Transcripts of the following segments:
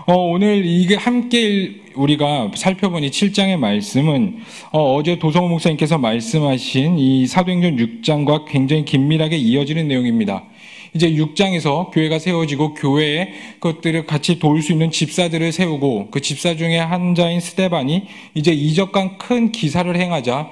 오늘 이게 함께 우리가 살펴본 이 7장의 말씀은 어제 도성호 목사님께서 말씀하신 이 사도행전 6장과 굉장히 긴밀하게 이어지는 내용입니다. 이제 6장에서 교회가 세워지고 교회에 그것들을 같이 도울 수 있는 집사들을 세우고 그 집사 중에 한 자인 스데반이 이제 이적간 큰 기사를 행하자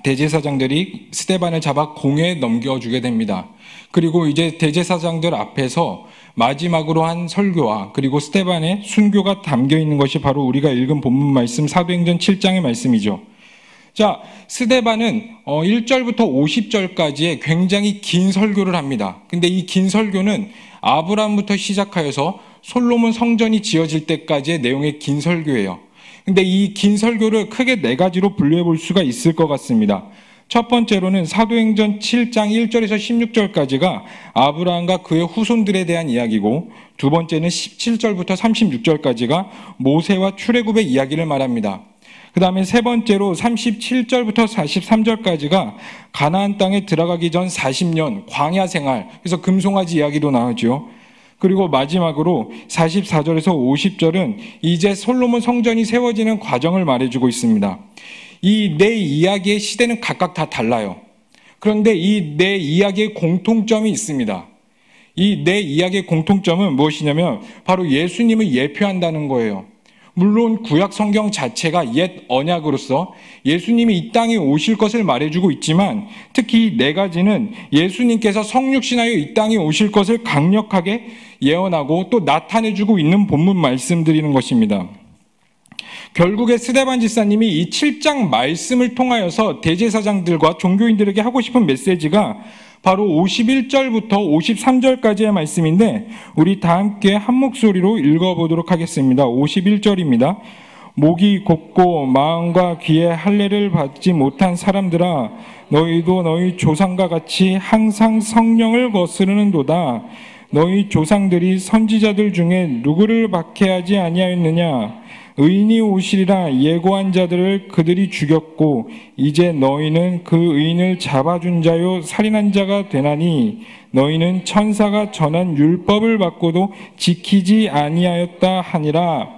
대제사장들이 스데반을 잡아 공회에 넘겨주게 됩니다. 그리고 이제 대제사장들 앞에서 마지막으로 한 설교와 그리고 스데반의 순교가 담겨 있는 것이 바로 우리가 읽은 본문 말씀 사도행전 7장의 말씀이죠. 자, 스데반은 1절부터 50절까지의 굉장히 긴 설교를 합니다. 근데 이 긴 설교는 아브라함부터 시작하여서 솔로몬 성전이 지어질 때까지의 내용의 긴 설교예요. 근데 이 긴 설교를 크게 네 가지로 분류해 볼 수가 있을 것 같습니다. 첫 번째로는 사도행전 7장 1절에서 16절까지가 아브라함과 그의 후손들에 대한 이야기고, 두 번째는 17절부터 36절까지가 모세와 출애굽의 이야기를 말합니다. 그 다음에 세 번째로 37절부터 43절까지가 가나안 땅에 들어가기 전 40년 광야 생활, 그래서 금송아지 이야기도 나오죠. 그리고 마지막으로 44절에서 50절은 이제 솔로몬 성전이 세워지는 과정을 말해주고 있습니다. 이 네 이야기의 시대는 각각 다 달라요. 그런데 이 네 이야기의 공통점이 있습니다. 이 네 이야기의 공통점은 무엇이냐면 바로 예수님을 예표한다는 거예요. 물론 구약 성경 자체가 옛 언약으로서 예수님이 이 땅에 오실 것을 말해주고 있지만, 특히 이 네 가지는 예수님께서 성육신하여 이 땅에 오실 것을 강력하게 예언하고 또 나타내주고 있는 본문 말씀드리는 것입니다. 결국에 스데반 집사님이 이 7장 말씀을 통하여서 대제사장들과 종교인들에게 하고 싶은 메시지가 바로 51절부터 53절까지의 말씀인데, 우리 다 함께 한 목소리로 읽어보도록 하겠습니다. 51절입니다. 목이 곱고 마음과 귀에 할례를 받지 못한 사람들아, 너희도 너희 조상과 같이 항상 성령을 거스르는도다. 너희 조상들이 선지자들 중에 누구를 박해하지 아니하였느냐? 의인이 오시리라 예고한 자들을 그들이 죽였고 이제 너희는 그 의인을 잡아준 자요 살인한 자가 되나니 너희는 천사가 전한 율법을 받고도 지키지 아니하였다 하니라.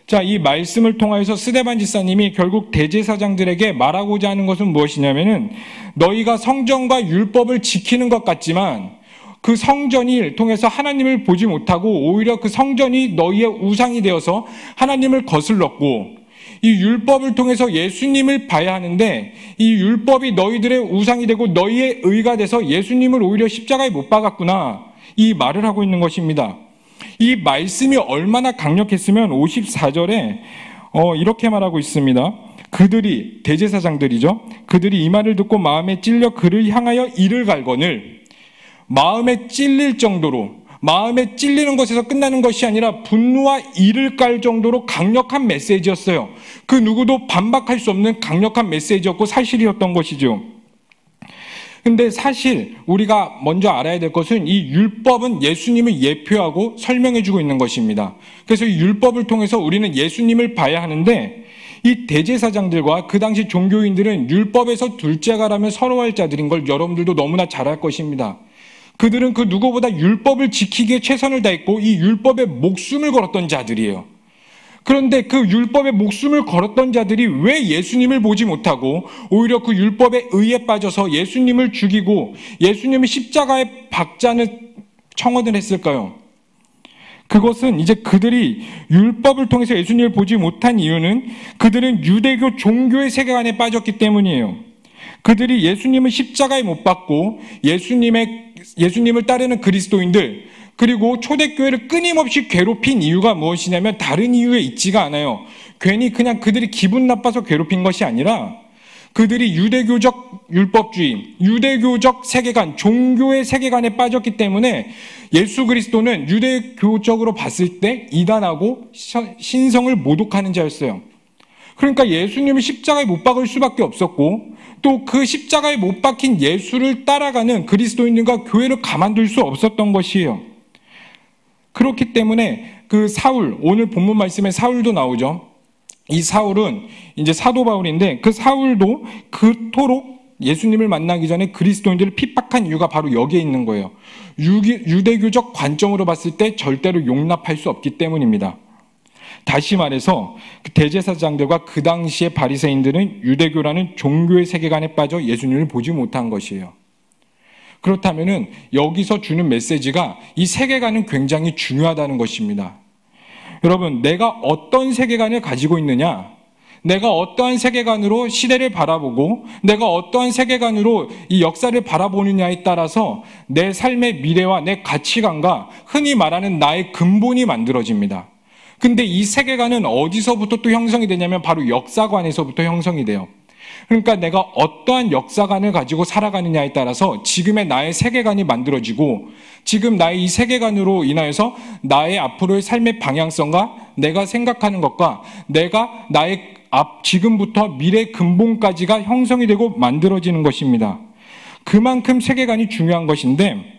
자, 이 말씀을 통하여서 스데반 집사님이 결국 대제사장들에게 말하고자 하는 것은 무엇이냐면은, 너희가 성전과 율법을 지키는 것 같지만 그 성전을 통해서 하나님을 보지 못하고 오히려 그 성전이 너희의 우상이 되어서 하나님을 거슬렀고, 이 율법을 통해서 예수님을 봐야 하는데 이 율법이 너희들의 우상이 되고 너희의 의가 돼서 예수님을 오히려 십자가에 못 박았구나, 이 말을 하고 있는 것입니다. 이 말씀이 얼마나 강력했으면 54절에 이렇게 말하고 있습니다. 그들이, 대제사장들이죠, 그들이 이 말을 듣고 마음에 찔려 그를 향하여 이를 갈거늘, 마음에 찔릴 정도로, 마음에 찔리는 것에서 끝나는 것이 아니라 분노와 이를 깔 정도로 강력한 메시지였어요. 그 누구도 반박할 수 없는 강력한 메시지였고 사실이었던 것이죠. 근데 사실 우리가 먼저 알아야 될 것은 이 율법은 예수님을 예표하고 설명해주고 있는 것입니다. 그래서 이 율법을 통해서 우리는 예수님을 봐야 하는데, 이 대제사장들과 그 당시 종교인들은 율법에서 둘째가라면 서러워할 자들인 걸 여러분들도 너무나 잘 알 것입니다. 그들은 그 누구보다 율법을 지키기에 최선을 다했고 이 율법에 목숨을 걸었던 자들이에요. 그런데 그 율법에 목숨을 걸었던 자들이 왜 예수님을 보지 못하고 오히려 그 율법의 의에 빠져서 예수님을 죽이고 예수님을 십자가에 박자는 청원을 했을까요? 그것은 이제 그들이 율법을 통해서 예수님을 보지 못한 이유는 그들은 유대교 종교의 세계관에 빠졌기 때문이에요. 그들이 예수님을 십자가에 못 박고 예수님을 따르는 그리스도인들, 그리고 초대교회를 끊임없이 괴롭힌 이유가 무엇이냐면 다른 이유에 있지가 않아요. 괜히 그냥 그들이 기분 나빠서 괴롭힌 것이 아니라 그들이 유대교적 율법주의, 유대교적 세계관, 종교의 세계관에 빠졌기 때문에 예수 그리스도는 유대교적으로 봤을 때 이단하고 신성을 모독하는 자였어요. 그러니까 예수님을 십자가에 못 박을 수밖에 없었고, 또 그 십자가에 못 박힌 예수를 따라가는 그리스도인들과 교회를 가만둘 수 없었던 것이에요. 그렇기 때문에 그 사울, 오늘 본문 말씀에 사울도 나오죠. 이 사울은 이제 사도 바울인데 그 사울도 그토록 예수님을 만나기 전에 그리스도인들을 핍박한 이유가 바로 여기에 있는 거예요. 유대교적 관점으로 봤을 때 절대로 용납할 수 없기 때문입니다. 다시 말해서 대제사장들과 그 당시의 바리새인들은 유대교라는 종교의 세계관에 빠져 예수님을 보지 못한 것이에요. 그렇다면은 여기서 주는 메시지가 이 세계관은 굉장히 중요하다는 것입니다. 여러분, 내가 어떤 세계관을 가지고 있느냐, 내가 어떠한 세계관으로 시대를 바라보고 내가 어떠한 세계관으로 이 역사를 바라보느냐에 따라서 내 삶의 미래와 내 가치관과 흔히 말하는 나의 근본이 만들어집니다. 근데 이 세계관은 어디서부터 또 형성이 되냐면 바로 역사관에서부터 형성이 돼요. 그러니까 내가 어떠한 역사관을 가지고 살아가느냐에 따라서 지금의 나의 세계관이 만들어지고 지금 나의 이 세계관으로 인하여서 나의 앞으로의 삶의 방향성과 내가 생각하는 것과 내가 나의 지금부터 미래 근본까지가 형성이 되고 만들어지는 것입니다. 그만큼 세계관이 중요한 것인데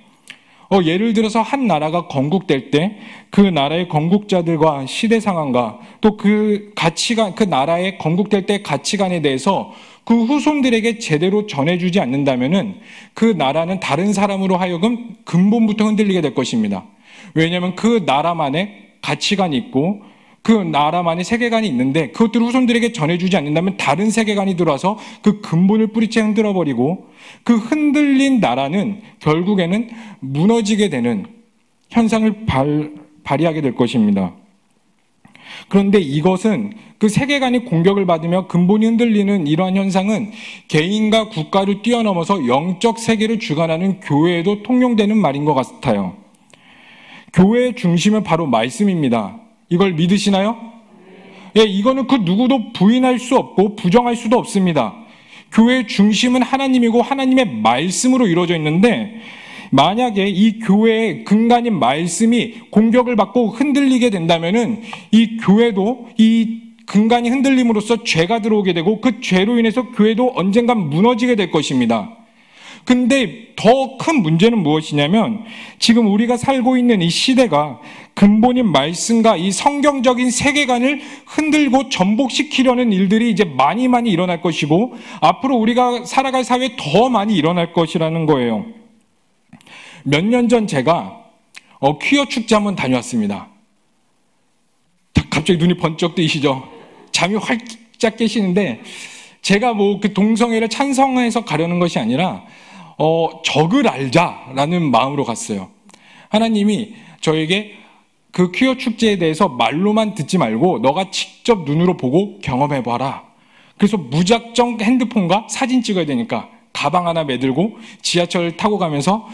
예를 들어서 한 나라가 건국될 때 그 나라의 건국자들과 시대 상황과 또 그 가치관, 그 나라의 건국될 때 가치관에 대해서 그 후손들에게 제대로 전해주지 않는다면은 그 나라는 다른 사람으로 하여금 근본부터 흔들리게 될 것입니다. 왜냐하면 그 나라만의 가치관이 있고 그 나라만의 세계관이 있는데 그것들을 후손들에게 전해주지 않는다면 다른 세계관이 들어와서 그 근본을 뿌리채 흔들어버리고 그 흔들린 나라는 결국에는 무너지게 되는 현상을 발휘하게 될 것입니다. 그런데 이것은 그 세계관이 공격을 받으며 근본이 흔들리는 이러한 현상은 개인과 국가를 뛰어넘어서 영적 세계를 주관하는 교회에도 통용되는 말인 것 같아요. 교회의 중심은 바로 말씀입니다. 이걸 믿으시나요? 예, 이거는 그 누구도 부인할 수 없고 부정할 수도 없습니다. 교회의 중심은 하나님이고 하나님의 말씀으로 이루어져 있는데 만약에 이 교회의 근간인 말씀이 공격을 받고 흔들리게 된다면은 이 교회도 이 근간이 흔들림으로써 죄가 들어오게 되고 그 죄로 인해서 교회도 언젠간 무너지게 될 것입니다. 근데 더 큰 문제는 무엇이냐면 지금 우리가 살고 있는 이 시대가 근본인 말씀과 이 성경적인 세계관을 흔들고 전복시키려는 일들이 이제 많이 일어날 것이고 앞으로 우리가 살아갈 사회에 더 많이 일어날 것이라는 거예요. 몇 년 전 제가 퀴어 축제 한번 다녀왔습니다. 갑자기 눈이 번쩍 뜨이시죠? 잠이 활짝 깨시는데 제가 그 동성애를 찬성해서 가려는 것이 아니라 적을 알자라는 마음으로 갔어요. 하나님이 저에게 그 퀴어 축제에 대해서 말로만 듣지 말고 너가 직접 눈으로 보고 경험해봐라. 그래서 무작정 핸드폰과 사진 찍어야 되니까 가방 하나 매들고 지하철 타고 가면서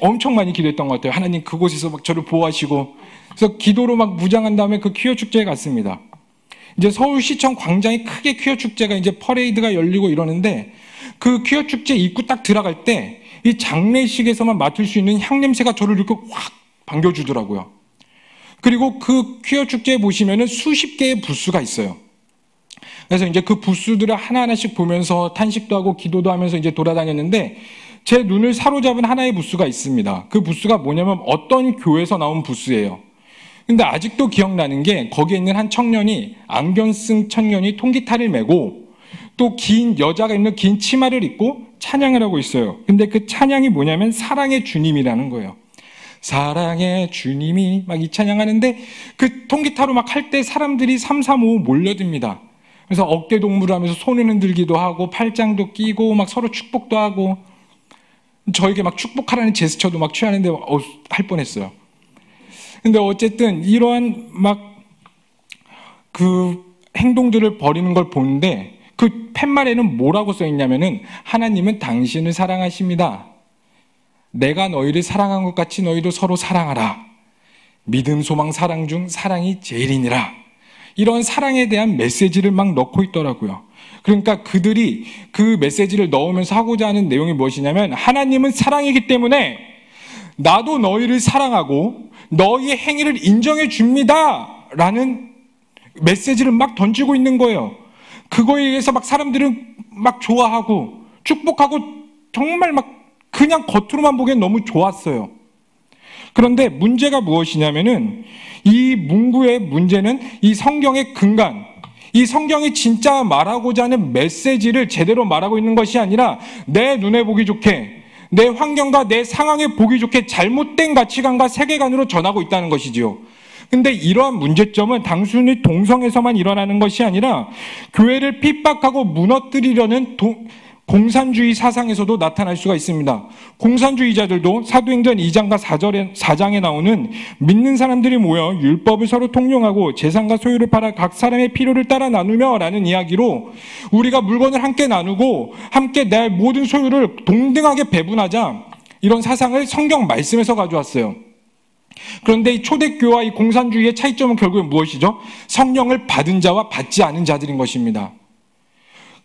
엄청 많이 기도했던 것 같아요. 하나님 그곳에서 저를 보호하시고. 그래서 기도로 무장한 다음에 그 퀴어 축제에 갔습니다. 이제 서울시청 광장에 크게 퀴어 축제가 이제 퍼레이드가 열리고 이러는데 그 퀴어 축제 입구 딱 들어갈 때 이 장례식에서만 맡을 수 있는 향 냄새가 저를 이렇게 확 반겨주더라고요. 그리고 그 퀴어 축제에 보시면은 수십 개의 부스가 있어요. 그래서 이제 그 부스들을 하나하나씩 보면서 탄식도 하고 기도도 하면서 이제 돌아다녔는데 제 눈을 사로잡은 하나의 부스가 있습니다. 그 부스가 뭐냐면 어떤 교회에서 나온 부스예요. 근데 아직도 기억나는 게 거기에 있는 한 청년이 안경 쓴 청년이 통기타를 메고 또 긴 여자가 입는 긴 치마를 입고 찬양을 하고 있어요. 근데 그 찬양이 뭐냐면 사랑의 주님이라는 거예요. 사랑의 주님이 이 찬양하는데 그 통기타로 할 때 사람들이 삼삼오오 몰려듭니다. 그래서 어깨 동무를 하면서 손을 흔들기도 하고 팔짱도 끼고 서로 축복도 하고 저에게 축복하라는 제스처도 취하는데 할 뻔했어요. 근데 어쨌든 이러한 그 행동들을 벌이는 걸 보는데 그 팻말에는 뭐라고 써 있냐면은 하나님은 당신을 사랑하십니다. 내가 너희를 사랑한 것 같이 너희도 서로 사랑하라. 믿음, 소망, 사랑 중 사랑이 제일이니라. 이런 사랑에 대한 메시지를 넣고 있더라고요. 그러니까 그들이 그 메시지를 넣으면서 하고자 하는 내용이 무엇이냐면 하나님은 사랑이기 때문에 나도 너희를 사랑하고 너희의 행위를 인정해 줍니다. 라는 메시지를 던지고 있는 거예요. 그거에 의해서 사람들은 좋아하고 축복하고 정말 그냥 겉으로만 보기엔 너무 좋았어요. 그런데 문제가 무엇이냐면은 이 문구의 문제는 이 성경의 근간, 이 성경이 진짜 말하고자 하는 메시지를 제대로 말하고 있는 것이 아니라 내 눈에 보기 좋게, 내 환경과 내 상황에 보기 좋게 잘못된 가치관과 세계관으로 전하고 있다는 것이지요. 근데 이러한 문제점은 단순히 동성에서만 일어나는 것이 아니라 교회를 핍박하고 무너뜨리려는 공산주의 사상에서도 나타날 수가 있습니다. 공산주의자들도 사도행전 2장과 4장에 나오는 믿는 사람들이 모여 율법을 서로 통용하고 재산과 소유를 팔아 각 사람의 필요를 따라 나누며 라는 이야기로 우리가 물건을 함께 나누고 함께 내 모든 소유를 동등하게 배분하자, 이런 사상을 성경 말씀에서 가져왔어요. 그런데 이 초대교회와 이 공산주의의 차이점은 결국은 무엇이죠? 성령을 받은 자와 받지 않은 자들인 것입니다.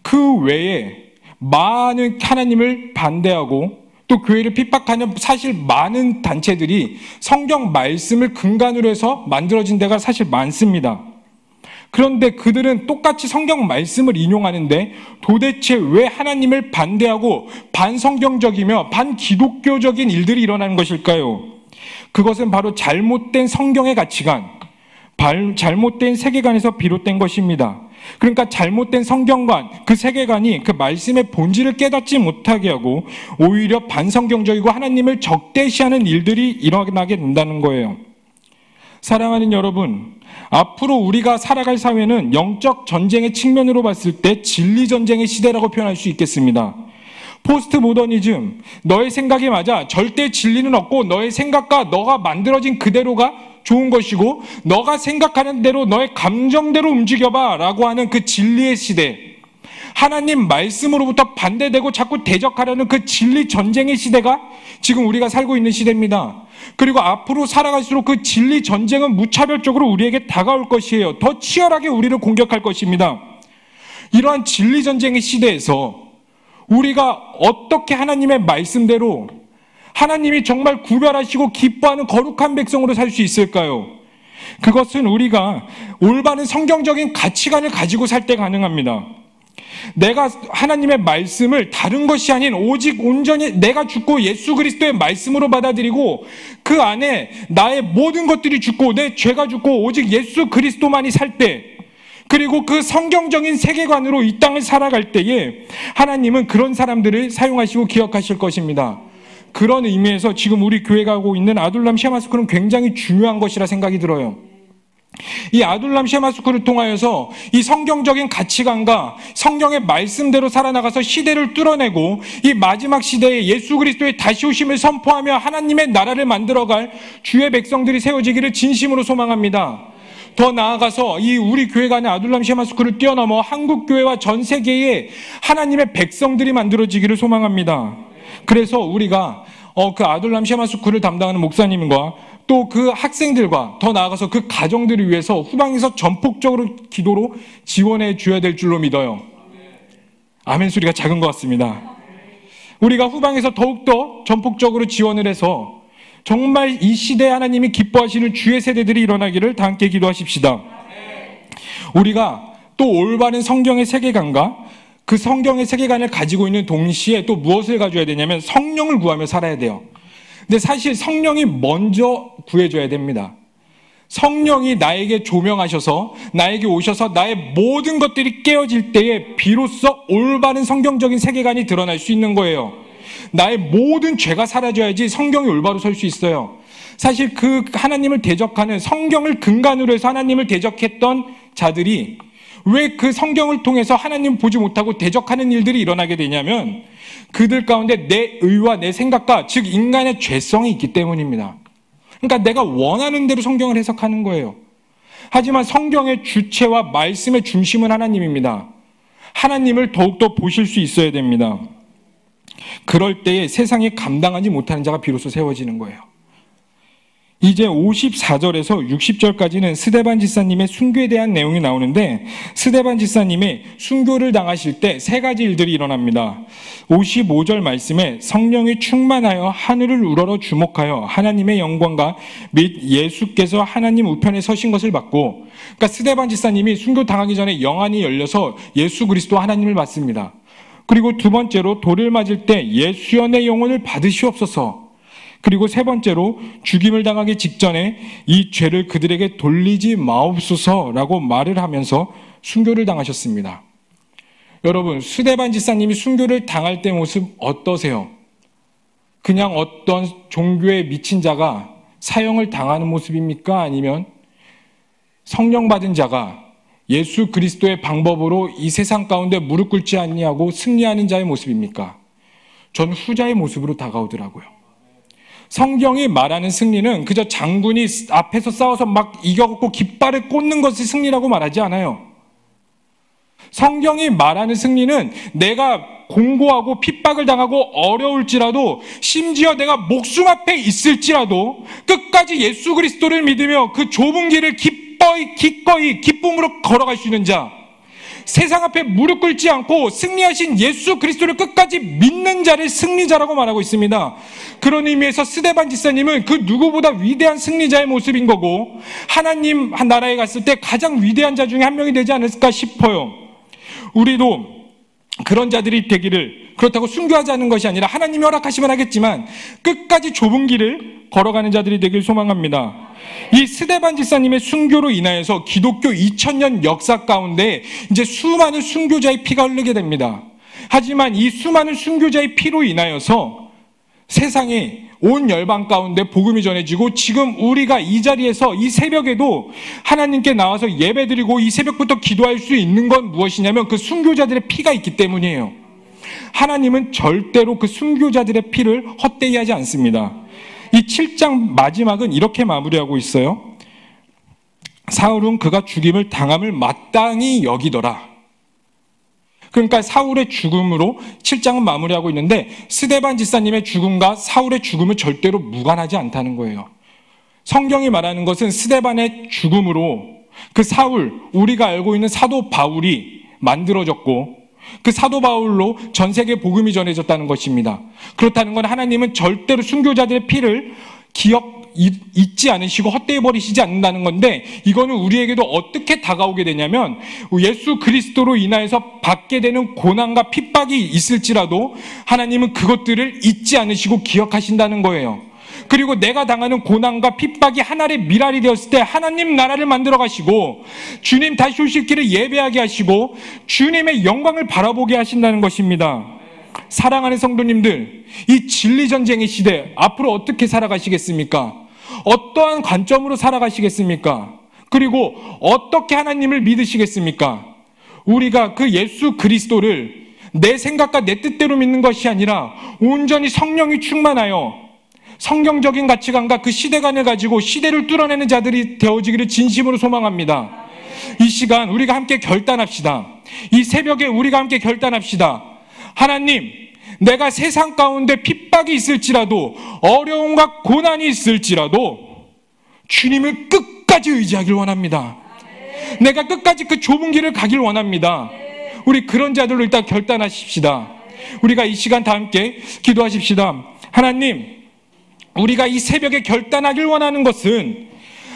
그 외에 많은 하나님을 반대하고 또 교회를 핍박하는 사실 많은 단체들이 성경 말씀을 근간으로 해서 만들어진 데가 사실 많습니다. 그런데 그들은 똑같이 성경 말씀을 인용하는데 도대체 왜 하나님을 반대하고 반성경적이며 반기독교적인 일들이 일어나는 것일까요? 그것은 바로 잘못된 성경의 가치관, 잘못된 세계관에서 비롯된 것입니다. 그러니까 잘못된 성경관, 그 세계관이 그 말씀의 본질을 깨닫지 못하게 하고 오히려 반성경적이고 하나님을 적대시하는 일들이 일어나게 된다는 거예요. 사랑하는 여러분, 앞으로 우리가 살아갈 사회는 영적 전쟁의 측면으로 봤을 때 진리 전쟁의 시대라고 표현할 수 있겠습니다. 포스트 모더니즘, 너의 생각이 맞아, 절대 진리는 없고 너의 생각과 너가 만들어진 그대로가 좋은 것이고 너가 생각하는 대로 너의 감정대로 움직여봐 라고 하는 그 진리의 시대, 하나님 말씀으로부터 반대되고 자꾸 대적하려는 그 진리 전쟁의 시대가 지금 우리가 살고 있는 시대입니다. 그리고 앞으로 살아갈수록 그 진리 전쟁은 무차별적으로 우리에게 다가올 것이에요. 더 치열하게 우리를 공격할 것입니다. 이러한 진리 전쟁의 시대에서 우리가 어떻게 하나님의 말씀대로 하나님이 정말 구별하시고 기뻐하는 거룩한 백성으로 살 수 있을까요? 그것은 우리가 올바른 성경적인 가치관을 가지고 살 때 가능합니다. 내가 하나님의 말씀을 다른 것이 아닌 오직 온전히 내가 죽고 예수 그리스도의 말씀으로 받아들이고 그 안에 나의 모든 것들이 죽고 내 죄가 죽고 오직 예수 그리스도만이 살 때, 그리고 그 성경적인 세계관으로 이 땅을 살아갈 때에 하나님은 그런 사람들을 사용하시고 기억하실 것입니다. 그런 의미에서 지금 우리 교회가 하고 있는 아둘람 쉐마스쿨은 굉장히 중요한 것이라 생각이 들어요. 이 아둘람 쉐마스쿨을 통하여서 이 성경적인 가치관과 성경의 말씀대로 살아나가서 시대를 뚫어내고 이 마지막 시대에 예수 그리스도의 다시 오심을 선포하며 하나님의 나라를 만들어갈 주의 백성들이 세워지기를 진심으로 소망합니다. 더 나아가서 이 우리 교회가 하는 아둘람 쉐마스쿨을 뛰어넘어 한국 교회와 전 세계에 하나님의 백성들이 만들어지기를 소망합니다. 그래서 우리가 그 아둘람 쉐마스쿨을 담당하는 목사님과 또 그 학생들과 더 나아가서 그 가정들을 위해서 후방에서 전폭적으로 기도로 지원해 줘야 될 줄로 믿어요. 아멘 소리가 작은 것 같습니다. 우리가 후방에서 더욱더 전폭적으로 지원을 해서 정말 이 시대에 하나님이 기뻐하시는 주의 세대들이 일어나기를 다 함께 기도하십시다. 우리가 또 올바른 성경의 세계관과 그 성경의 세계관을 가지고 있는 동시에 또 무엇을 가져야 되냐면 성령을 구하며 살아야 돼요. 근데 사실 성령이 먼저 구해줘야 됩니다. 성령이 나에게 조명하셔서 나에게 오셔서 나의 모든 것들이 깨어질 때에 비로소 올바른 성경적인 세계관이 드러날 수 있는 거예요. 나의 모든 죄가 사라져야지 성경이 올바로 설 수 있어요. 사실 그 하나님을 대적하는 성경을 근간으로 해서 하나님을 대적했던 자들이 왜 그 성경을 통해서 하나님 보지 못하고 대적하는 일들이 일어나게 되냐면 그들 가운데 내 의와 내 생각과 즉 인간의 죄성이 있기 때문입니다. 그러니까 내가 원하는 대로 성경을 해석하는 거예요. 하지만 성경의 주체와 말씀의 중심은 하나님입니다. 하나님을 더욱더 보실 수 있어야 됩니다. 그럴 때에 세상이 감당하지 못하는 자가 비로소 세워지는 거예요. 이제 54절에서 60절까지는 스데반 지사님의 순교에 대한 내용이 나오는데 스데반 지사님의 순교를 당하실 때 세 가지 일들이 일어납니다. 55절 말씀에 성령이 충만하여 하늘을 우러러 주목하여 하나님의 영광과 및 예수께서 하나님 우편에 서신 것을 봤고, 그러니까 스데반 지사님이 순교 당하기 전에 영안이 열려서 예수 그리스도 하나님을 봤습니다. 그리고 두 번째로 돌을 맞을 때 예수여 내 영혼을 받으시옵소서. 그리고 세 번째로 죽임을 당하기 직전에 이 죄를 그들에게 돌리지 마옵소서라고 말을 하면서 순교를 당하셨습니다. 여러분, 스데반 지사님이 순교를 당할 때 모습 어떠세요? 그냥 어떤 종교에 미친 자가 사형을 당하는 모습입니까? 아니면 성령 받은 자가 예수 그리스도의 방법으로 이 세상 가운데 무릎 꿇지 않냐고 승리하는 자의 모습입니까? 전 후자의 모습으로 다가오더라고요. 성경이 말하는 승리는 그저 장군이 앞에서 싸워서 막 이겨갖고 깃발을 꽂는 것이 승리라고 말하지 않아요. 성경이 말하는 승리는 내가 공고하고 핍박을 당하고 어려울지라도, 심지어 내가 목숨 앞에 있을지라도 끝까지 예수 그리스도를 믿으며 그 좁은 길을 기꺼이 기쁨으로 걸어갈 수 있는 자, 세상 앞에 무릎 꿇지 않고 승리하신 예수 그리스도를 끝까지 믿는 자를 승리자라고 말하고 있습니다. 그런 의미에서 스데반 지사님은 그 누구보다 위대한 승리자의 모습인 거고, 하나님 나라에 갔을 때 가장 위대한 자 중에 한 명이 되지 않을까 싶어요. 우리도 그런 자들이 되기를, 그렇다고 순교하자는 것이 아니라 하나님이 허락하시면 하겠지만 끝까지 좁은 길을 걸어가는 자들이 되길 소망합니다. 이 스데반 지사님의 순교로 인하여서 기독교 2000년 역사 가운데 이제 수많은 순교자의 피가 흐르게 됩니다. 하지만 이 수많은 순교자의 피로 인하여서 세상에 온 열방 가운데 복음이 전해지고, 지금 우리가 이 자리에서 이 새벽에도 하나님께 나와서 예배드리고 이 새벽부터 기도할 수 있는 건 무엇이냐면 그 순교자들의 피가 있기 때문이에요. 하나님은 절대로 그 순교자들의 피를 헛되이 하지 않습니다. 이 7장 마지막은 이렇게 마무리하고 있어요. 사울은 그가 죽임을 당함을 마땅히 여기더라. 그러니까 사울의 죽음으로 7장은 마무리하고 있는데, 스데반 지사님의 죽음과 사울의 죽음은 절대로 무관하지 않다는 거예요. 성경이 말하는 것은 스데반의 죽음으로 그 사울, 우리가 알고 있는 사도 바울이 만들어졌고, 그 사도 바울로 전 세계 복음이 전해졌다는 것입니다. 그렇다는 건 하나님은 절대로 순교자들의 피를 잊지 않으시고 헛되이 버리시지 않는다는 건데, 이거는 우리에게도 어떻게 다가오게 되냐면, 예수 그리스도로 인하여서 받게 되는 고난과 핍박이 있을지라도 하나님은 그것들을 잊지 않으시고 기억하신다는 거예요. 그리고 내가 당하는 고난과 핍박이 하나의 미랄이 되었을 때 하나님 나라를 만들어 가시고, 주님 다시 오실 길을 예배하게 하시고 주님의 영광을 바라보게 하신다는 것입니다. 사랑하는 성도님들, 이 진리전쟁의 시대 앞으로 어떻게 살아가시겠습니까? 어떠한 관점으로 살아가시겠습니까? 그리고 어떻게 하나님을 믿으시겠습니까? 우리가 그 예수 그리스도를 내 생각과 내 뜻대로 믿는 것이 아니라 온전히 성령이 충만하여 성경적인 가치관과 그 시대관을 가지고 시대를 뚫어내는 자들이 되어지기를 진심으로 소망합니다. 이 시간 우리가 함께 결단합시다. 이 새벽에 우리가 함께 결단합시다. 하나님, 내가 세상 가운데 핍박이 있을지라도, 어려움과 고난이 있을지라도 주님을 끝까지 의지하길 원합니다. 내가 끝까지 그 좁은 길을 가길 원합니다. 우리 그런 자들로 일단 결단하십시다. 우리가 이 시간 다 함께 기도하십시다. 하나님, 우리가 이 새벽에 결단하길 원하는 것은,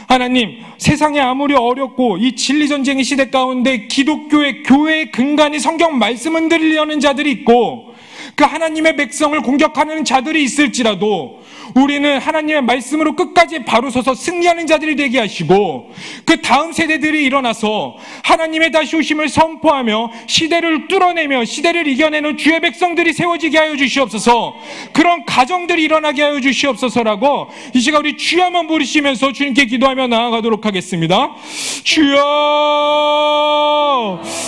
하나님, 세상에 아무리 어렵고 이 진리전쟁의 시대 가운데 기독교의 교회의 근간이 성경 말씀을 들으려는 자들이 있고, 그 하나님의 백성을 공격하는 자들이 있을지라도 우리는 하나님의 말씀으로 끝까지 바로 서서 승리하는 자들이 되게 하시고, 그 다음 세대들이 일어나서 하나님의 다시 오심을 선포하며 시대를 뚫어내며 시대를 이겨내는 주의 백성들이 세워지게 하여 주시옵소서. 그런 가정들이 일어나게 하여 주시옵소서라고 이 시간 우리 주여 한번 부르시면서 주님께 기도하며 나아가도록 하겠습니다. 주여,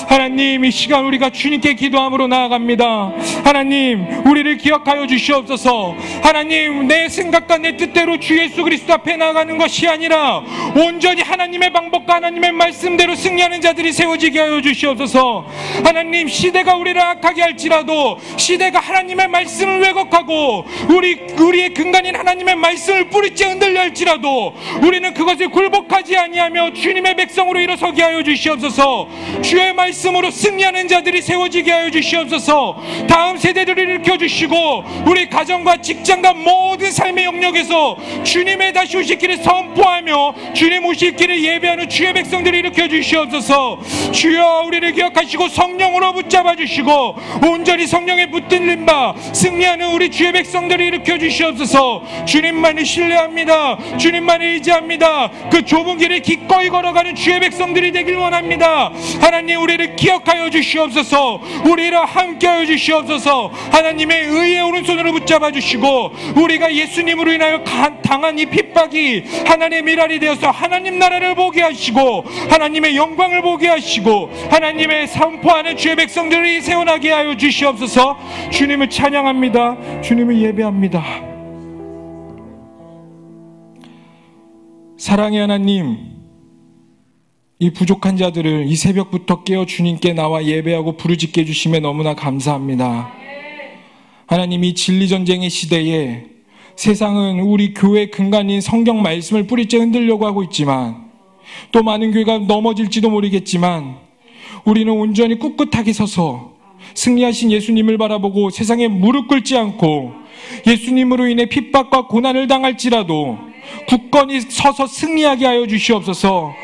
하나님, 이 시간 우리가 주님께 기도함으로 나아갑니다. 하나님, 우리를 기억하여 주시옵소서. 하나님, 내 생각과 내 뜻대로 주 예수 그리스도 앞에 나아가는 것이 아니라 온전히 하나님의 방법과 하나님의 말씀대로 승리하는 자들이 세워지게 하여 주시옵소서. 하나님, 시대가 우리를 악하게 할지라도 시대가 하나님의 말씀을 왜곡하고 우리의 근간인 하나님의 말씀을 뿌리째 흔들려 할지라도 우리는 그것을 굴복하지 아니하며 주님의 백성으로 일어서게 하여 주시옵소서. 주의 말씀으로 승리하는 자들이 세워지게 하여 주시옵소서. 다음 세대들을 일으켜주시고 우리 가정과 직장과 모든 삶의 영역에서 주님의 다시 오실 길을 선포하며 주님 오실 길을 우리를 예배하는 주의 백성들을 일으켜 주시옵소서. 주여 우리를 기억하시고 성령으로 붙잡아 주시고 온전히 성령에 붙들린 바 승리하는 우리 주의 백성들을 일으켜 주시옵소서. 주님만을 신뢰합니다. 주님만을 의지합니다. 그 좁은 길을 기꺼이 걸어가는 주의 백성들이 되길 원합니다. 하나님 우리를 기억하여 주시옵소서. 우리를 함께하여 주시옵소서. 하나님의 의의 오른손으로 붙잡아 주시고 우리가 예수님으로 인하여 당한 이 핍박이 하나님의 미랄이 되어서 하나님 나라를 보게 하시고 하나님의 영광을 보게 하시고 하나님의 선포하는 주의 백성들이 세워나게 하여 주시옵소서. 주님을 찬양합니다. 주님을 예배합니다. 사랑의 하나님, 이 부족한 자들을 이 새벽부터 깨어 주님께 나와 예배하고 부르짖게 해주심에 너무나 감사합니다. 하나님, 이 진리전쟁의 시대에 세상은 우리 교회 근간인 성경 말씀을 뿌리째 흔들려고 하고 있지만, 또 많은 교회가 넘어질지도 모르겠지만 우리는 온전히 꿋꿋하게 서서 승리하신 예수님을 바라보고 세상에 무릎 꿇지 않고 예수님으로 인해 핍박과 고난을 당할지라도 굳건히 서서 승리하게 하여 주시옵소서.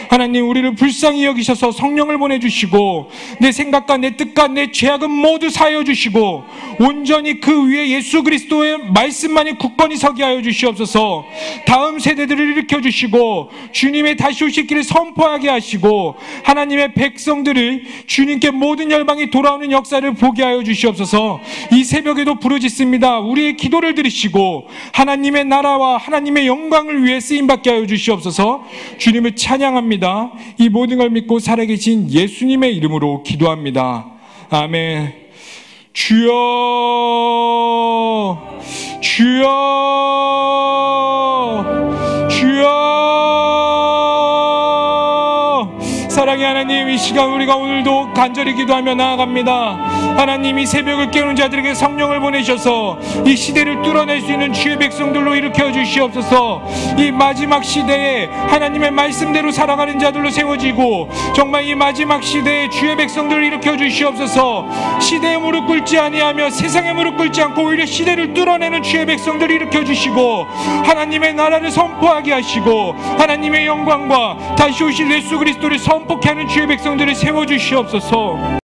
하나님, 우리를 불쌍히 여기셔서 성령을 보내주시고 내 생각과 내 뜻과 내 죄악은 모두 사하여 주시고 온전히 그 위에 예수 그리스도의 말씀만이 굳건히 서게 하여 주시옵소서. 다음 세대들을 일으켜 주시고 주님의 다시 오실 길을 선포하게 하시고 하나님의 백성들을 주님께 모든 열방이 돌아오는 역사를 보게 하여 주시옵소서. 이 새벽에도 부르짖습니다. 우리의 기도를 들으시고 하나님의 나라와 하나님의 영광을 위해 쓰임받게 하여 주시옵소서. 주님을 찬양합니다. 이 모든 걸 믿고 살아계신 예수님의 이름으로 기도합니다. 아멘. 주여, 주여, 주여. 사랑의 하나님, 이 시간 우리가 오늘도 간절히 기도하며 나아갑니다. 하나님, 이 새벽을 깨우는 자들에게 성령을 보내셔서 이 시대를 뚫어낼 수 있는 주의 백성들로 일으켜 주시옵소서. 이 마지막 시대에 하나님의 말씀대로 살아가는 자들로 세워지고 정말 이 마지막 시대에 주의 백성들을 일으켜 주시옵소서. 시대에 무릎 꿇지 아니하며 세상에 무릎 꿇지 않고 오히려 시대를 뚫어내는 주의 백성들을 일으켜 주시고 하나님의 나라를 선포하게 하시고 하나님의 영광과 다시 오실 예수 그리스도를 선포케 하는 주의 백성들을 세워 주시옵소서.